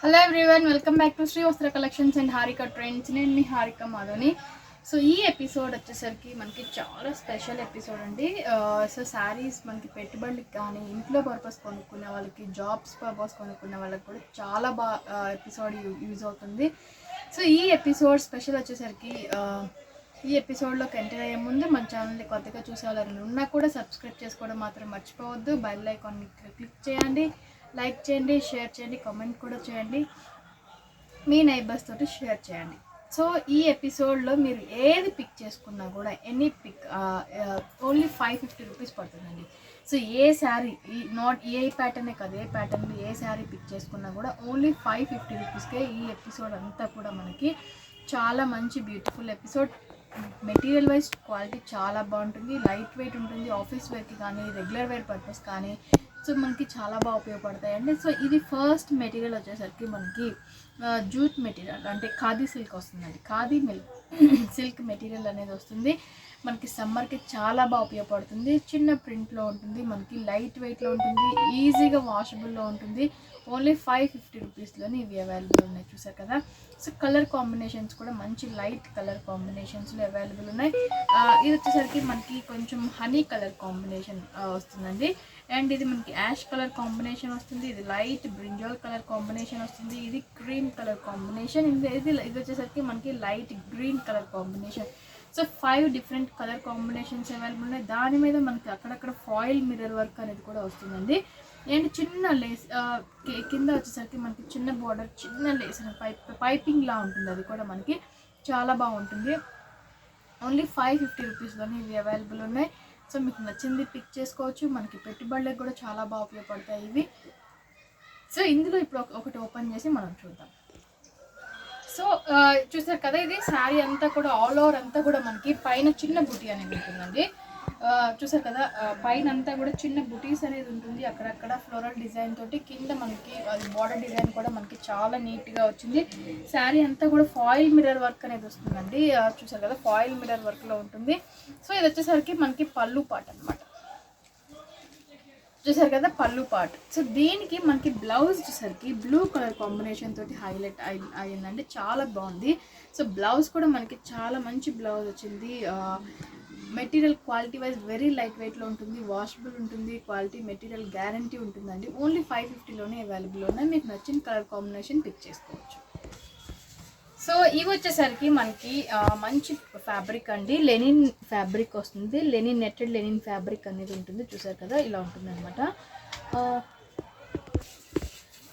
Hello everyone, welcome back to Sri Vastra collections and Harika trends. నేను మీ హారిక మాధవని. సో ఈ ఎపిసోడ్ వచ్చేసరికి మనకి చాలా స్పెషల్ ఎపిసోడ్ అండి. సో శారీస్ మనకి పెట్టుబడికి కానీ ఇంట్లో పర్పస్ కొనుక్కునే వాళ్ళకి, జాబ్స్ పర్పస్ కొనుక్కునే వాళ్ళకి కూడా చాలా బాగా ఎపిసోడ్ యూజ్ అవుతుంది. సో ఈ ఎపిసోడ్ స్పెషల్ వచ్చేసరికి ఈ ఎపిసోడ్లోకి ఎంటర్ అయ్యే ముందు మన ఛానల్ని కొత్తగా చూసే వాళ్ళని ఉన్నా కూడా సబ్స్క్రైబ్ చేసుకోవడం మాత్రం మర్చిపోవద్దు. బెల్ ఐకాన్ని క్లిక్ చేయండి, లైక్ చేయండి, షేర్ చేయండి, కామెంట్ కూడా చేయండి, మీ నైబర్స్ తోటి షేర్ చేయండి. సో ఈ ఎపిసోడ్లో మీరు ఏది పిక్ చేసుకున్నా కూడా ఎనీ పిక్ ఓన్లీ 550 రూపీస్ పడుతుందండి. సో ఏ శారీ ఏ ప్యాటర్నే కాదు, ఏ ప్యాటర్న్లో ఏ శారీ పిక్ చేసుకున్నా కూడా ఓన్లీ 550 రూపీస్కే ఈ ఎపిసోడ్ అంతా కూడా మనకి చాలా మంచి beautiful episode. Material wise quality చాలా బాగుంటుంది, లైట్ వెయిట్ ఉంటుంది, ఆఫీస్ వేర్కి కానీ రెగ్యులర్ వేర్ పర్పస్ కానీ సో మనకి చాలా బాగా ఉపయోగపడతాయండి. సో ఇది ఫస్ట్ మెటీరియల్ వచ్చేసరికి మనకి జూట్ మెటీరియల్ అంటే ఖాదీ సిల్క్ వస్తుందండి. ఖాదీ సిల్క్ మెటీరియల్ అనేది వస్తుంది మనకి. సమ్మర్కి చాలా బాగా ఉపయోగపడుతుంది. చిన్న ప్రింట్లో ఉంటుంది, మనకి లైట్ వెయిట్లో ఉంటుంది, ఈజీగా వాషబుల్లో ఉంటుంది. ఓన్లీ 550 రూపీస్లోనే ఇవి అవైలబుల్ ఉన్నాయి, చూసారు కదా. సో కలర్ కాంబినేషన్స్ కూడా మంచి లైట్ కలర్ కాంబినేషన్స్లో అవైలబుల్ ఉన్నాయి. ఇది వచ్చేసరికి మనకి కొంచెం హనీ కలర్ కాంబినేషన్ వస్తుందండి. అండ్ ఇది మనకి యాష్ కలర్ కాంబినేషన్ వస్తుంది, ఇది లైట్ బ్రింజాల్ కలర్ కాంబినేషన్ వస్తుంది, ఇది క్రీమ్ కలర్ కాంబినేషన్, ఇది వచ్చేసరికి మనకి light green colour combination. So 5 different colour combinations available ఉన్నాయి. దాని మీద మనకి అక్కడక్కడ ఫాయిల్ మిర్రర్ వర్క్ అనేది కూడా వస్తుందండి. అండ్ చిన్న లేస్ కింద వచ్చేసరికి మనకి చిన్న బార్డర్, చిన్న లేస్ పైపింగ్ లా ఉంటుంది, అది కూడా మనకి చాలా బాగుంటుంది. ఓన్లీ 550 రూపీస్లోనే ఇవి అవైలబుల్ ఉన్నాయి. సో మీకు నచ్చింది పిక్ చేసుకోవచ్చు. మనకి పెట్టుబడులకు కూడా చాలా బాగా ఉపయోగపడతాయి ఇవి. సో ఇందులో ఇప్పుడు ఒకటి ఓపెన్ చేసి మనం చూద్దాం. సో చూసారు కదా, ఇది శారీ అంతా కూడా ఆల్ ఓవర్ అంతా కూడా మనకి పైన చిన్న బుటీ అనేది ఉంటుందండి. చూసారు కదా, పైన అంతా కూడా చిన్న బుటీస్ అనేది ఉంటుంది, అక్కడక్కడ ఫ్లోరల్ డిజైన్ తోటి. కింద మనకి అది బార్డర్ డిజైన్ కూడా మనకి చాలా నీట్గా వచ్చింది. శారీ అంతా కూడా ఫాయిల్ మిర్రర్ వర్క్ అనేది వస్తుందండి. చూసారు కదా, ఫాయిల్ మిర్రర్ వర్క్లో ఉంటుంది. సో ఇది వచ్చేసరికి మనకి పళ్ళు పాట అనమాట. చూసారు కదా, పళ్ళు పార్ట్. సో దీనికి మనకి బ్లౌజ్ వచ్చేసరికి బ్లూ కలర్ కాంబినేషన్ తోటి హైలైట్ అయిందండి, చాలా బాగుంది. సో బ్లౌజ్ కూడా మనకి చాలా మంచి బ్లౌజ్ వచ్చింది. Material quality wise very light వెయిట్లో ఉంటుంది, వాషబుల్ ఉంటుంది, క్వాలిటీ మెటీరియల్ గ్యారంటీ ఉంటుందండి. ఓన్లీ 550లోనే అవైలబుల్ ఉన్నాయి. మీకు నచ్చిన కలర్ కాంబినేషన్ పిక్ చేసుకోవచ్చు. సో ఇవి వచ్చేసరికి మనకి మంచి ఫ్యాబ్రిక్ అండి, లెనిన్ ఫ్యాబ్రిక్ వస్తుంది. లెనిన్ నెట్టెడ్ లెనిన్ ఫ్యాబ్రిక్ అనేది ఉంటుంది, చూసారు కదా, ఇలా ఉంటుంది అనమాట.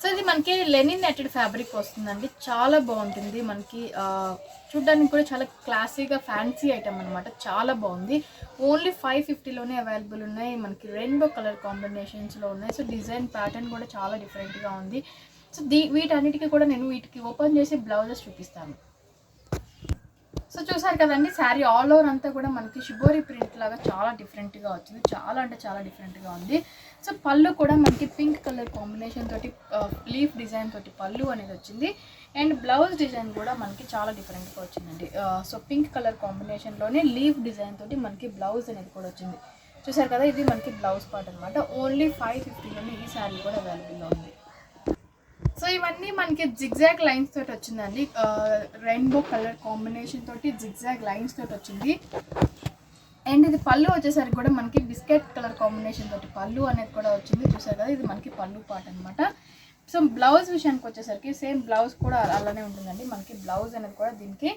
సో ఇది మనకి లెనిన్ నెట్టెడ్ ఫ్యాబ్రిక్ వస్తుందండి, చాలా బాగుంటుంది. మనకి చూడ్డానికి కూడా చాలా క్లాసీగా ఫ్యాన్సీ ఐటమ్ అనమాట, చాలా బాగుంది. ఓన్లీ 550లోనే అవైలబుల్ ఉన్నాయి. మనకి రెయిన్బో కలర్ కాంబినేషన్స్లో ఉన్నాయి. సో డిజైన్ ప్యాటర్న్ కూడా చాలా డిఫరెంట్గా ఉంది. సో వీటన్నిటికీ కూడా నేను వీటికి ఓపెన్ చేసి బ్లౌజెస్ చూపిస్తాను. సో చూసారు కదండి, శారీ ఆల్ ఓవర్ అంతా కూడా మనకి షిబోరి ప్రింట్ లాగా చాలా డిఫరెంట్గా వచ్చింది, చాలా అంటే చాలా డిఫరెంట్గా ఉంది. సో పళ్ళు కూడా మనకి పింక్ కలర్ కాంబినేషన్ తోటి లీఫ్ డిజైన్ తోటి పళ్ళు అనేది వచ్చింది. అండ్ బ్లౌజ్ డిజైన్ కూడా మనకి చాలా డిఫరెంట్గా వచ్చిందండి. సో పింక్ కలర్ కాంబినేషన్లోనే లీఫ్ డిజైన్ తోటి మనకి బ్లౌజ్ అనేది కూడా వచ్చింది, చూసారు కదా. ఇది మనకి బ్లౌజ్ పార్ట్ అనమాట. ఓన్లీ 550లోనే ఈ శారీ కూడా అవైలబుల్లో ఉంది. సో ఇవన్నీ మనకి జిగ్జాగ్ లైన్స్ తోటి వచ్చిందండి, రెయిన్బో కలర్ కాంబినేషన్ తోటి జిగ్జాగ్ లైన్స్ తోటి వచ్చింది. అండ్ ఇది పళ్ళు వచ్చేసరికి కూడా మనకి బిస్కెట్ కలర్ కాంబినేషన్ తోటి పళ్ళు అనేది కూడా వచ్చింది, చూసారు కదా. ఇది మనకి పళ్ళు పార్ట్ అనమాట. సో బ్లౌజ్ విషయానికి వచ్చేసరికి సేమ్ బ్లౌజ్ కూడా అలానే ఉంటుందండి. మనకి బ్లౌజ్ అనేది కూడా దీనికి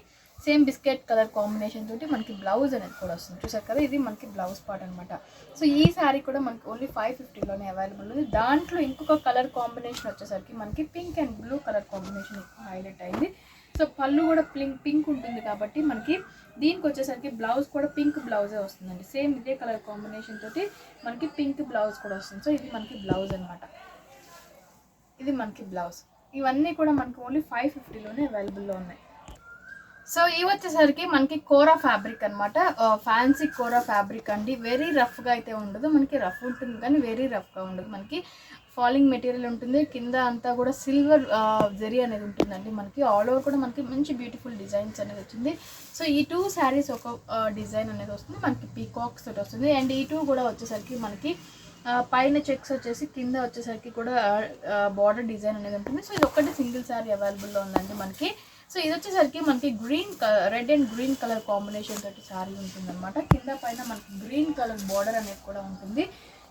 సేమ్ బిస్కెట్ కలర్ కాంబినేషన్ తోటి మనకి బ్లౌజ్ అనేది కూడా వస్తుంది, చూసారు కదా. ఇది మనకి బ్లౌజ్ పార్ట్ అనమాట. సో ఈ శారీ కూడా మనకి ఓన్లీ 550లోనే అవైలబుల్ ఉంది. దాంట్లో ఇంకొక కలర్ కాంబినేషన్ వచ్చేసరికి మనకి pink and blue colour combination highlight అయింది. సో పళ్ళు కూడా పింక్ ఉంటుంది కాబట్టి మనకి దీనికి వచ్చేసరికి బ్లౌజ్ కూడా పింక్ బ్లౌజే వస్తుందండి. సేమ్ ఇదే కలర్ కాంబినేషన్ తోటి మనకి పింక్ బ్లౌజ్ కూడా వస్తుంది. సో ఇది మనకి బ్లౌజ్ అనమాట, ఇది మనకి బ్లౌజ్. ఇవన్నీ కూడా మనకి ఓన్లీ 550లోనే అవైలబుల్లో ఉన్నాయి. సో ఇవి వచ్చేసరికి మనకి కోరా ఫ్యాబ్రిక్ అనమాట, ఫ్యాన్సీ కోరా ఫ్యాబ్రిక్ అండి. వెరీ రఫ్గా అయితే ఉండదు, మనకి రఫ్ ఉంటుంది కానీ వెరీ రఫ్గా ఉండదు. మనకి ఫాలింగ్ మెటీరియల్ ఉంటుంది, కింద అంతా కూడా సిల్వర్ జరీ అనేది ఉంటుందండి. మనకి ఆల్ ఓవర్ కూడా మనకి మంచి బ్యూటిఫుల్ డిజైన్స్ అనేది వచ్చింది. సో ఈ 2 శారీస్ ఒక డిజైన్ అనేది వస్తుంది, మనకి పీకాక్స్ తోటి వస్తుంది. అండ్ ఈ 2 కూడా వచ్చేసరికి మనకి పైన చెక్స్ వచ్చేసి కింద వచ్చేసరికి కూడా బార్డర్ డిజైన్ అనేది ఉంటుంది. సో ఇది ఒక్కటి సింగిల్ శారీ అవైలబుల్లో ఉందండి మనకి. సో ఇది వచ్చేసరికి మనకి red and green colour combination తోటి శారీ ఉంటుంది అనమాట. కింద పైన మనకి గ్రీన్ కలర్ బార్డర్ అనేది కూడా ఉంటుంది,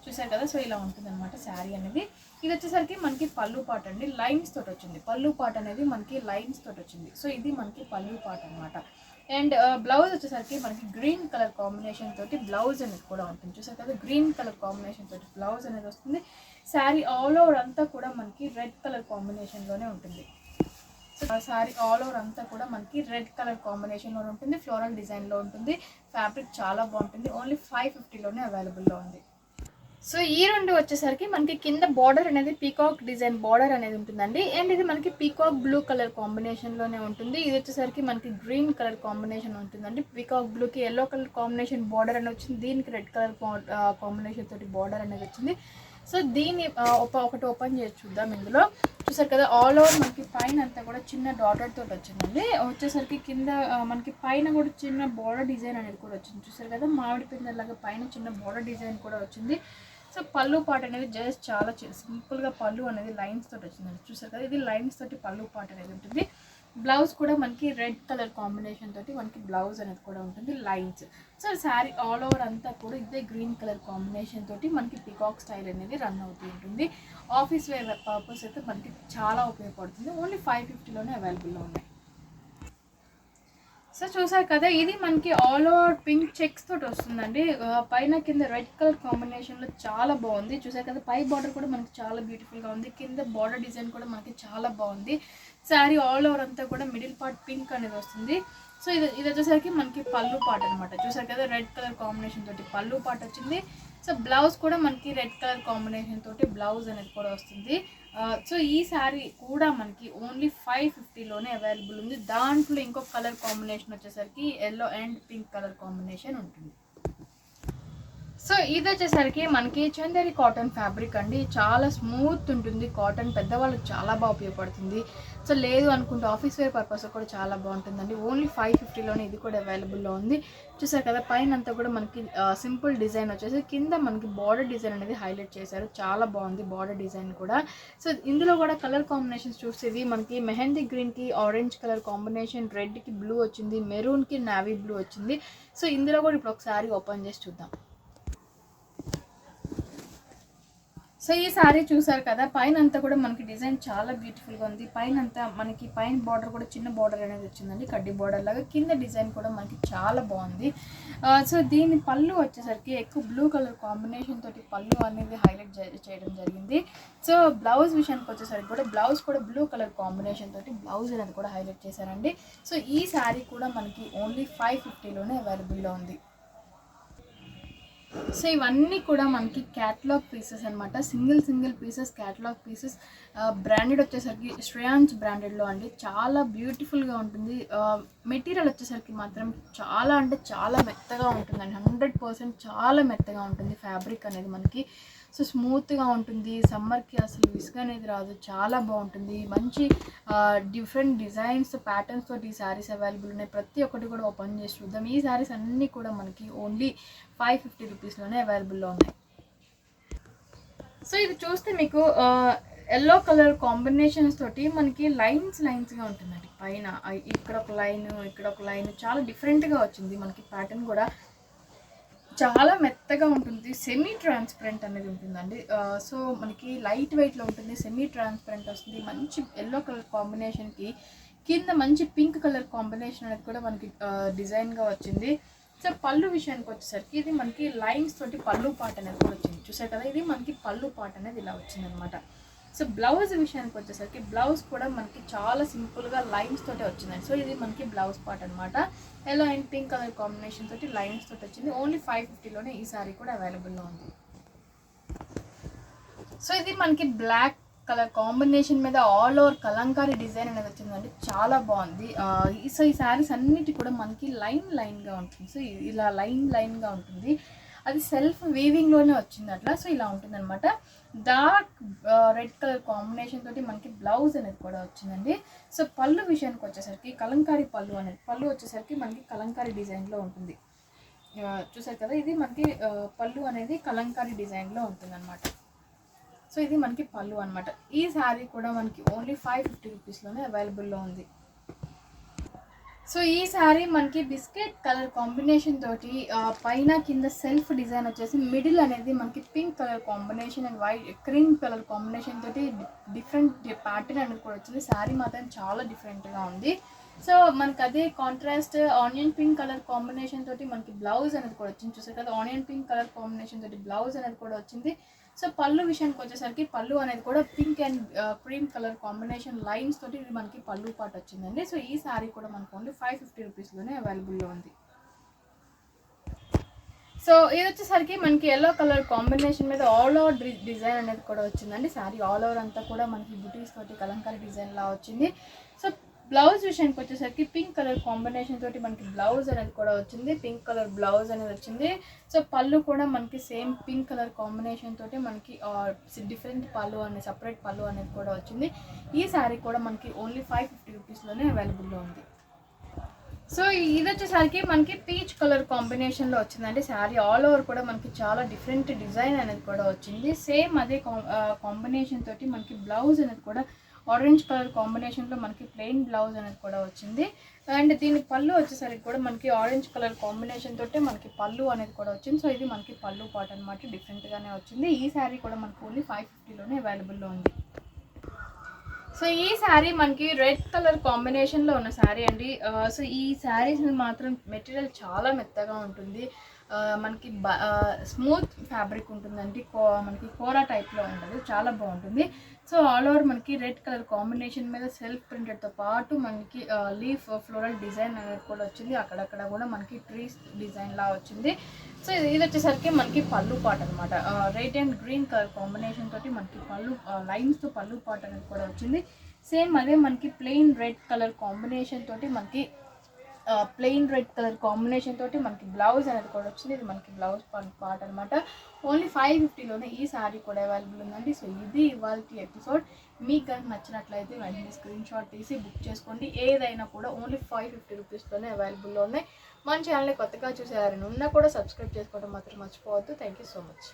చూసారు కదా. సో ఇలా ఉంటుంది అనమాట శారీ అనేది. ఇది వచ్చేసరికి మనకి పళ్ళు పాట అండి, లైన్స్ తోటి వచ్చింది. పళ్ళు పాట అనేది మనకి లైన్స్ తోటి వచ్చింది. సో ఇది మనకి పళ్ళు పాట అనమాట. అండ్ బ్లౌజ్ వచ్చేసరికి మనకి గ్రీన్ కలర్ కాంబినేషన్ తోటి బ్లౌజ్ అనేది కూడా ఉంటుంది, చూసారు కదా. గ్రీన్ కలర్ కాంబినేషన్ తోటి బ్లౌజ్ అనేది వస్తుంది. శారీ ఆల్ ఓవర్ అంతా కూడా మనకి రెడ్ కలర్ కాంబినేషన్లోనే ఉంటుంది. శారీ ఆల్ ఓవర్ అంతా కూడా మనకి రెడ్ కలర్ కాంబినేషన్లో ఉంటుంది, ఫ్లోరల్ డిజైన్లో ఉంటుంది. ఫ్యాబ్రిక్ చాలా బాగుంటుంది. ఓన్లీ 550లోనే అవైలబుల్లో ఉంది. సో ఈ రెండు వచ్చేసరికి మనకి కింద బార్డర్ అనేది పీకాక్ డిజైన్ బార్డర్ అనేది ఉంటుందండి. అండ్ ఇది మనకి పీకాక్ బ్లూ కలర్ కాంబినేషన్లోనే ఉంటుంది. ఇది వచ్చేసరికి మనకి గ్రీన్ కలర్ కాంబినేషన్ ఉంటుందండి. పీకాక్ బ్లూకి ఎల్లో కలర్ కాంబినేషన్ బార్డర్ అనేది వచ్చింది, దీనికి రెడ్ కలర్ కాంబినేషన్ తోటి బార్డర్ అనేది వచ్చింది. సో దీన్ని ఒకటి ఓపెన్ చేసి చూద్దాం. ఇందులో చూసారు కదా ఆల్ ఓవర్ మనకి పైన అంతా కూడా చిన్న డాటర్ తోటి వచ్చిందండి. వచ్చేసరికి కింద మనకి పైన కూడా చిన్న బార్డర్ డిజైన్ అనేది కూడా వచ్చింది, చూసారు కదా. మామిడి పిందెలాగా పైన చిన్న బార్డర్ డిజైన్ కూడా వచ్చింది. సో పళ్ళు పాట అనేది జస్ట్ చాలా సింపుల్గా పళ్ళు అనేది లైన్స్ తోటి వచ్చిందండి, చూసారు కదా. ఇది లైన్స్ తోటి పళ్ళు పాట అనేది ఉంటుంది. బ్లౌజ్ కూడా మనకి రెడ్ కలర్ కాంబినేషన్ తోటి మనకి బ్లౌజ్ అనేది కూడా ఉంటుంది, lines. So sari all over అంతా కూడా ఇదే గ్రీన్ కలర్ కాంబినేషన్ తోటి మనకి పికాక్ స్టైల్ అనేది రన్ అవుతూ ఉంటుంది. ఆఫీస్ వేర్ పర్పస్ అయితే మనకి చాలా ఉపయోగపడుతుంది. ఓన్లీ 550లోనే అవైలబుల్లో ఉన్నాయి. సో చూసారు కదా, ఇది మనకి ఆల్ ఓవర్ పింక్ చెక్స్ తోటి వస్తుందండి. పైన కింద రెడ్ కలర్ కాంబినేషన్లో చాలా బాగుంది, చూసారు కదా. పై బార్డర్ కూడా మనకి చాలా బ్యూటిఫుల్గా ఉంది, కింద బార్డర్ డిజైన్ కూడా మనకి చాలా బాగుంది. శారీ ఆల్ ఓవర్ అంతా కూడా మిడిల్ పార్ట్ పింక్ అనేది వస్తుంది. సో ఇది వచ్చేసరికి మనకి పళ్ళు పాట అనమాట, చూసారు కదా. రెడ్ కలర్ కాంబినేషన్ తోటి పళ్ళు పాట వచ్చింది. సో బ్లౌజ్ కూడా మనకి రెడ్ కలర్ కాంబినేషన్ తోటి బ్లౌజ్ అనేది కూడా వస్తుంది. సో ఈ శారీ కూడా మనకి ఓన్లీ 550లోనే అవైలబుల్ ఉంది. దాంట్లో ఇంకొక కలర్ కాంబినేషన్ వచ్చేసరికి yellow and pink colour combination ఉంటుంది. సో ఇది వచ్చేసరికి మనకి చందేరి కాటన్ ఫ్యాబ్రిక్ అండి, చాలా స్మూత్ ఉంటుంది. కాటన్ పెద్దవాళ్ళకి చాలా బాగా ఉపయోగపడుతుంది. సో లేదు అనుకుంటే ఆఫీస్ వేర్ పర్పస్ కూడా చాలా బాగుంటుందండి. ఓన్లీ 550లోనే ఇది కూడా అవైలబుల్లో ఉంది, చూసారు కదా. పైన అంతా కూడా మనకి సింపుల్ డిజైన్ వచ్చేసి కింద మనకి బార్డర్ డిజైన్ అనేది హైలైట్ చేశారు, చాలా బాగుంది బార్డర్ డిజైన్ కూడా. సో ఇందులో కూడా కలర్ కాంబినేషన్స్ చూసేది మనకి మెహందీ గ్రీన్కి ఆరెంజ్ కలర్ కాంబినేషన్, రెడ్కి బ్లూ వచ్చింది, మెరూన్కి నావీ బ్లూ వచ్చింది. సో ఇందులో కూడా ఇప్పుడు ఒకసారి ఓపెన్ చేసి చూద్దాం. సో ఈ శారీ చూసారు కదా, పైన అంతా కూడా మనకి డిజైన్ చాలా బ్యూటిఫుల్గా ఉంది. పైన అంతా మనకి పైన బార్డర్ కూడా చిన్న బార్డర్ అనేది వచ్చిందండి, కడ్డీ బార్డర్ లాగా. కింద డిజైన్ కూడా మనకి చాలా బాగుంది. సో దీని పళ్ళు వచ్చేసరికి ఎక్కువ బ్లూ కలర్ కాంబినేషన్ తోటి పళ్ళు అనేది హైలైట్ చేయడం జరిగింది. సో బ్లౌజ్ విషయానికి వచ్చేసరికి కూడా బ్లౌజ్ కూడా బ్లూ కలర్ కాంబినేషన్ తోటి బ్లౌజ్ అనేది కూడా హైలైట్ చేశారండి. సో ఈ శారీ కూడా మనకి ఓన్లీ 550లోనే అవైలబుల్లో ఉంది. సో ఇవన్నీ కూడా మనకి క్యాటలాగ్ పీసెస్ అనమాట, single pieces catalogue pieces. Branded వచ్చేసరికి శ్రేయాన్స్ బ్రాండెడ్లో అండి, చాలా బ్యూటిఫుల్గా ఉంటుంది. మెటీరియల్ వచ్చేసరికి మాత్రం చాలా అంటే చాలా మెత్తగా ఉంటుందండి, 100% చాలా మెత్తగా ఉంటుంది ఫ్యాబ్రిక్ అనేది మనకి. సో స్మూత్గా ఉంటుంది, సమ్మర్కి అసలు విసుగు అనేది రాదు, చాలా బాగుంటుంది. మంచి డిఫరెంట్ డిజైన్స్ ప్యాటర్న్స్ తోటి ఈ శారీస్ అవైలబుల్ ఉన్నాయి. ప్రతి ఒక్కటి కూడా ఓపెన్ చేసి చూద్దాం. ఈ శారీస్ అన్నీ కూడా మనకి ఓన్లీ 550 రూపీస్లోనే అవైలబుల్లో ఉన్నాయి. సో ఇది చూస్తే మీకు ఎల్లో కలర్ కాంబినేషన్స్ తోటి మనకి లైన్స్గా ఉంటుందండి. పైన ఇక్కడ ఒక లైన్, ఇక్కడ ఒక లైన్, చాలా డిఫరెంట్గా వచ్చింది మనకి. ప్యాటర్న్ కూడా చాలా మెత్తగా ఉంటుంది, సెమీ ట్రాన్స్పరెంట్ అనేది ఉంటుందండి. సో మనకి లైట్ వెయిట్లో ఉంటుంది, సెమీ ట్రాన్స్పరెంట్ వస్తుంది. మంచి ఎల్లో కలర్ కాంబినేషన్కి కింద మంచి పింక్ కలర్ కాంబినేషన్ అనేది కూడా మనకి డిజైన్గా వచ్చింది. సో పళ్ళు విషయానికి వచ్చేసరికి ఇది మనకి లైన్స్ తోటి పళ్ళు పాట అనేది కూడా వచ్చింది, చూసారు కదా. ఇది మనకి పళ్ళు పాట అనేది ఇలా వచ్చింది అనమాట. సో బ్లౌజ్ విషయానికి వచ్చేసరికి బ్లౌజ్ కూడా మనకి చాలా సింపుల్గా లైన్స్ తోటి వచ్చిందండి. సో ఇది మనకి బ్లౌజ్ పార్ట్ అనమాట. Yellow and pink colour combination తోటి లైన్స్ తోటి వచ్చింది. ఓన్లీ 550లోనే ఈ సారీ కూడా అవైలబుల్లో ఉంది. సో ఇది మనకి బ్లాక్ కలర్ కాంబినేషన్ మీద ఆల్ ఓవర్ కలంకారీ డిజైన్ అనేది వచ్చిందండి, చాలా బాగుంది. సో ఈ శారీస్ అన్నిటి కూడా మనకి లైన్గా ఉంటుంది. సో ఇలా లైన్గా ఉంటుంది, అది సెల్ఫ్ వీవింగ్లోనే వచ్చింది అట్లా. సో ఇలా ఉంటుంది అనమాట. డార్క్ రెడ్ కలర్ కాంబినేషన్ తోటి మనకి బ్లౌజ్ అనేది కూడా వచ్చిందండి. సో పళ్ళు విషయానికి వచ్చేసరికి కలంకారీ పళ్ళు వచ్చేసరికి మనకి కలంకారీ డిజైన్లో ఉంటుంది. చూసారు కదా, ఇది మనకి పళ్ళు అనేది కలంకారీ డిజైన్లో ఉంటుందన్నమాట. సో ఇది మనకి పళ్ళు అనమాట. ఈ శారీ కూడా మనకి ఓన్లీ 550 రూపీస్లోనే అవైలబుల్లో ఉంది. సో ఈ శారీ మనకి బిస్కెట్ కలర్ కాంబినేషన్ తోటి పైన కింద సెల్ఫ్ డిజైన్ వచ్చేసి మిడిల్ అనేది మనకి pink colour combination and white cream colour combination తోటి డిఫరెంట్ ప్యాటర్న్ అనేది కూడా వచ్చింది. శారీ మాత్రం చాలా డిఫరెంట్గా ఉంది. సో మనకి అదే contrast onion pink colour combination తోటి మనకి బ్లౌజ్ అనేది కూడా వచ్చింది. చూసారు కదా, ఆనియన్ పింక్ కలర్ కాంబినేషన్ తోటి బ్లౌజ్ అనేది కూడా వచ్చింది. సో పళ్ళు విషయానికి వచ్చేసరికి పళ్ళు అనేది కూడా pink and cream colour combination lines తోటి ఇది మనకి పళ్ళు పాటు వచ్చిందండి. సో ఈ శారీ కూడా మనకు ఓన్లీ 550 రూపీస్లోనే అవైలబుల్లో ఉంది. సో ఇది వచ్చేసరికి మనకి ఎల్లో కలర్ కాంబినేషన్ మీద ఆల్ ఓవర్ డిజైన్ అనేది కూడా వచ్చిందండి. శారీ ఆల్ ఓవర్ అంతా కూడా మనకి బుటీస్ తోటి కలంకారీ డిజైన్ లా వచ్చింది. సో బ్లౌజ్ విషయానికి వచ్చేసరికి పింక్ కలర్ కాంబినేషన్ తోటి మనకి బ్లౌజ్ అనేది కూడా వచ్చింది. పింక్ కలర్ బ్లౌజ్ అనేది వచ్చింది. సో పళ్ళు కూడా మనకి సేమ్ పింక్ కలర్ కాంబినేషన్ తోటి మనకి డిఫరెంట్ పళ్ళు అనేది సపరేట్ పళ్ళు అనేది కూడా వచ్చింది. ఈ శారీ కూడా మనకి ఓన్లీ 550 రూపీస్లోనే అవైలబుల్లో ఉంది. సో ఇది వచ్చేసరికి మనకి పీచ్ కలర్ కాంబినేషన్లో వచ్చిందండి. శారీ ఆల్ ఓవర్ కూడా మనకి చాలా డిఫరెంట్ డిజైన్ అనేది కూడా వచ్చింది. సేమ్ అదే కాంబినేషన్ తోటి మనకి బ్లౌజ్ అనేది కూడా ఆరెంజ్ కలర్ కాంబినేషన్లో మనకి ప్లెయిన్ బ్లౌజ్ అనేది కూడా వచ్చింది. అండ్ దీని పళ్ళు వచ్చేసరికి కూడా మనకి ఆరెంజ్ కలర్ కాంబినేషన్ తోటే మనకి పళ్ళు అనేది కూడా వచ్చింది. సో ఇది మనకి పళ్ళు పాట అనమాట, డిఫరెంట్గానే వచ్చింది. ఈ శారీ కూడా మనకు ఓన్లీ 550లోనే అవైలబుల్లో ఉంది. సో ఈ శారీ మనకి రెడ్ కలర్ కాంబినేషన్లో ఉన్న శారీ అండి. సో ఈ శారీస్ మాత్రం మెటీరియల్ చాలా మెత్తగా ఉంటుంది. మనకి స్మూత్ ఫ్యాబ్రిక్ ఉంటుందండి. మనకి కోరా టైప్లో ఉండదు, చాలా బాగుంటుంది. సో ఆల్ ఓవర్ మనకి రెడ్ కలర్ కాంబినేషన్ మీద సెల్ఫ్ ప్రింటెడ్తో పాటు మనకి లీఫ్ ఫ్లోరల్ డిజైన్ అనేది కూడా వచ్చింది. అక్కడక్కడ కూడా మనకి ట్రీస్ డిజైన్ లా వచ్చింది. సో ఇది వచ్చేసరికి మనకి పళ్ళు పాట అనమాట. Red and green colour combination తోటి మనకి పళ్ళు లైన్స్తో పళ్ళు పాట అనేది కూడా వచ్చింది. సేమ్ అదే మనకి ప్లెయిన్ రెడ్ కలర్ కాంబినేషన్ తోటి మనకి ప్లెయిన్ రెడ్ కలర్ కాంబినేషన్ తోటి మనకి బ్లౌజ్ అనేది కూడా వచ్చింది. ఇది మనకి బ్లౌజ్ పార్ట్ అనమాట. ఓన్లీ 550లోనే ఈ శారీ కూడా అవైలబుల్ ఉందండి. సో ఇది ఇవాళ ఎపిసోడ్. మీకు కనుక నచ్చినట్లయితే వెంటనే స్క్రీన్ షాట్ తీసి బుక్ చేసుకోండి. ఏదైనా కూడా ఓన్లీ 550 రూపీస్లోనే అవైలబుల్లో ఉన్నాయి. మన ఛానల్ని కొత్తగా చూసేవారని ఉన్నా కూడా సబ్స్క్రైబ్ చేసుకోవడం మాత్రం మర్చిపోవద్దు. Thank you so much.